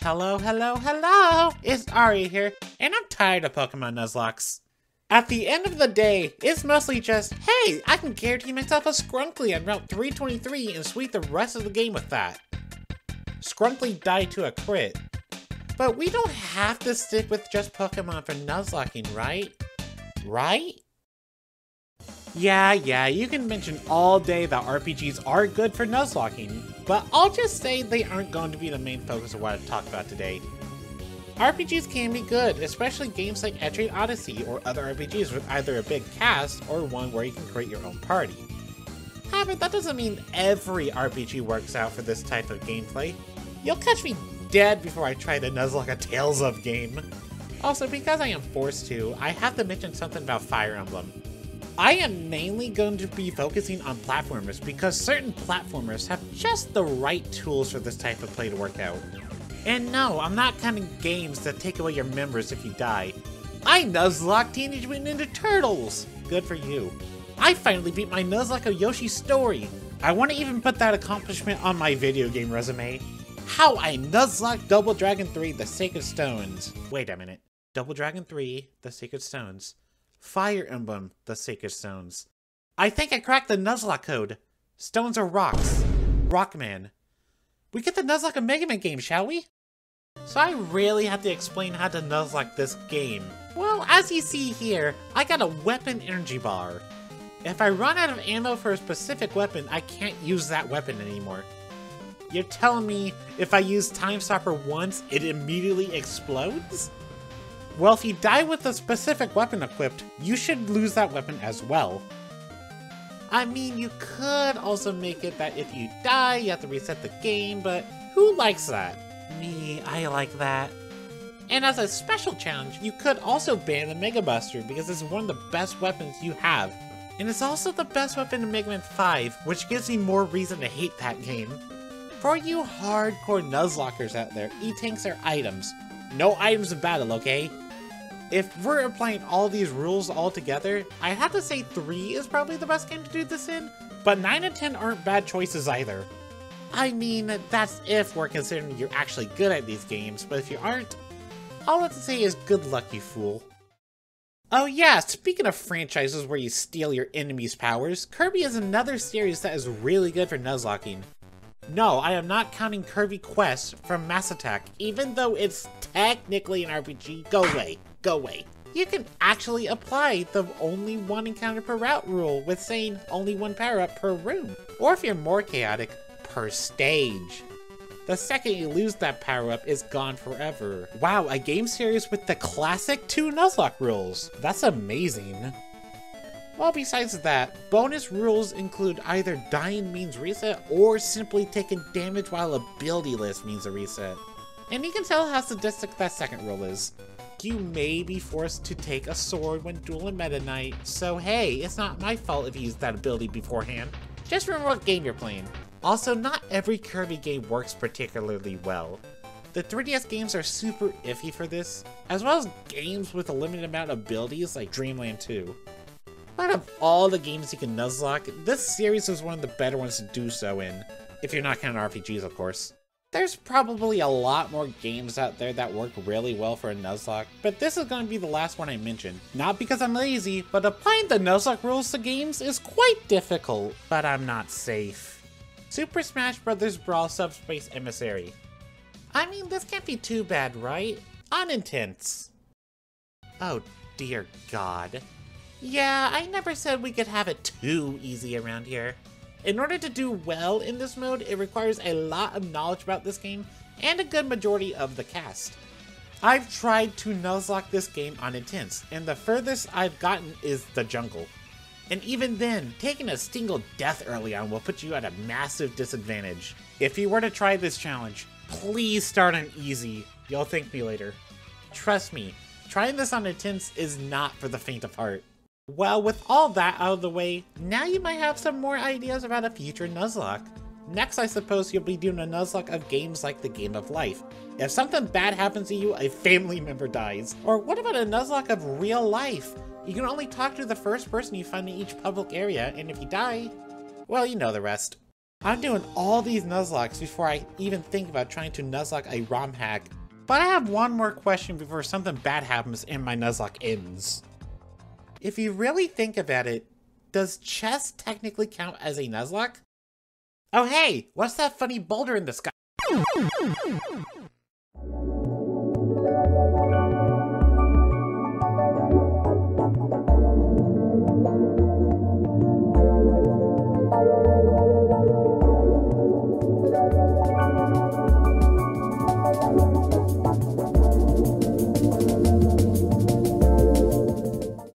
Hello, hello, hello! It's Ari here, and I'm tired of Pokemon Nuzlocks. At the end of the day, it's mostly just, hey, I can guarantee myself a Skrunkly on Route 323 and sweep the rest of the game with that. Skrunkly died to a crit. But we don't have to stick with just Pokemon for Nuzlocking, right? Right? Yeah, you can mention all day that RPGs are good for Nuzlocking, but I'll just say they aren't going to be the main focus of what I talk about today. RPGs can be good, especially games like Etrian Odyssey or other RPGs with either a big cast or one where you can create your own party. However, that doesn't mean every RPG works out for this type of gameplay. You'll catch me dead before I try to Nuzlocke a Tales of game. Also, because I am forced to, I have to mention something about Fire Emblem. I am mainly going to be focusing on platformers because certain platformers have just the right tools for this type of play to work out. And no, I'm not counting games that take away your members if you die. I Nuzlocked Teenage Mutant Ninja Turtles! Good for you. I finally beat my Nuzlocke of Yoshi's Story. I want to even put that accomplishment on my video game resume. How I Nuzlocked Double Dragon 3 The Sacred Stones. Wait a minute. Double Dragon 3 The Sacred Stones. Fire Emblem The Sacred Stones. I think I cracked the Nuzlocke code. Stones are rocks. Rockman. We get the Nuzlocke a Mega Man game, shall we? So I really have to explain how to Nuzlocke this game. Well, as you see here, I got a weapon energy bar. If I run out of ammo for a specific weapon, I can't use that weapon anymore. You're telling me if I use Time Stopper once, it immediately explodes? Well, if you die with a specific weapon equipped, you should lose that weapon as well. I mean, you could also make it that if you die, you have to reset the game, but who likes that? Me, I like that. And as a special challenge, you could also ban the Mega Buster because it's one of the best weapons you have. And it's also the best weapon in Mega Man 5, which gives me more reason to hate that game. For you hardcore Nuzlockers out there, E-Tanks are items. No items in battle, okay? If we're applying all these rules all together, I have to say 3 is probably the best game to do this in, but 9 and 10 aren't bad choices either. I mean, that's if we're considering you're actually good at these games, but if you aren't, all I have to say is good luck, you fool. Oh yeah, speaking of franchises where you steal your enemy's powers, Kirby is another series that is really good for Nuzlocking. No, I am not counting Kirby Quest from Mass Attack, even though it's technically an RPG. Go away. Go away. You can actually apply the only one encounter per route rule with saying only one power-up per room. Or if you're more chaotic, per stage. The second you lose that power-up, it's gone forever. Wow, a game series with the classic 2 Nuzlocke rules. That's amazing. Well, besides that, bonus rules include either dying means reset or simply taking damage while ability-less means a reset. And you can tell how sadistic that second rule is. You may be forced to take a sword when dueling Meta Knight, so hey, it's not my fault if you use that ability beforehand. Just remember what game you're playing. Also, not every Kirby game works particularly well. The 3DS games are super iffy for this, as well as games with a limited amount of abilities like Dreamland 2. Out of all the games you can Nuzlocke, this series is one of the better ones to do so in, if you're not counting RPGs of course. There's probably a lot more games out there that work really well for a Nuzlocke, but this is going to be the last one I mention. Not because I'm lazy, but applying the Nuzlocke rules to games is quite difficult, but I'm not safe. Super Smash Bros. Brawl Subspace Emissary. I mean, this can't be too bad, right? Unintense. Oh dear God. Yeah, I never said we could have it too easy around here. In order to do well in this mode, it requires a lot of knowledge about this game and a good majority of the cast. I've tried to Nuzlocke this game on Intense, and the furthest I've gotten is the jungle. And even then, taking a single death early on will put you at a massive disadvantage. If you were to try this challenge, please start on easy. You'll thank me later. Trust me, trying this on Intense is not for the faint of heart. Well, with all that out of the way, now you might have some more ideas about a future Nuzlocke. Next, I suppose you'll be doing a Nuzlocke of games like the Game of Life. If something bad happens to you, a family member dies. Or what about a Nuzlocke of real life? You can only talk to the first person you find in each public area, and if you die, well, you know the rest. I'm doing all these Nuzlocks before I even think about trying to Nuzlock a ROM hack. But I have one more question before something bad happens and my Nuzlocke ends. If you really think about it, does chess technically count as a Nuzlocke? Oh hey, what's that funny boulder in the sky?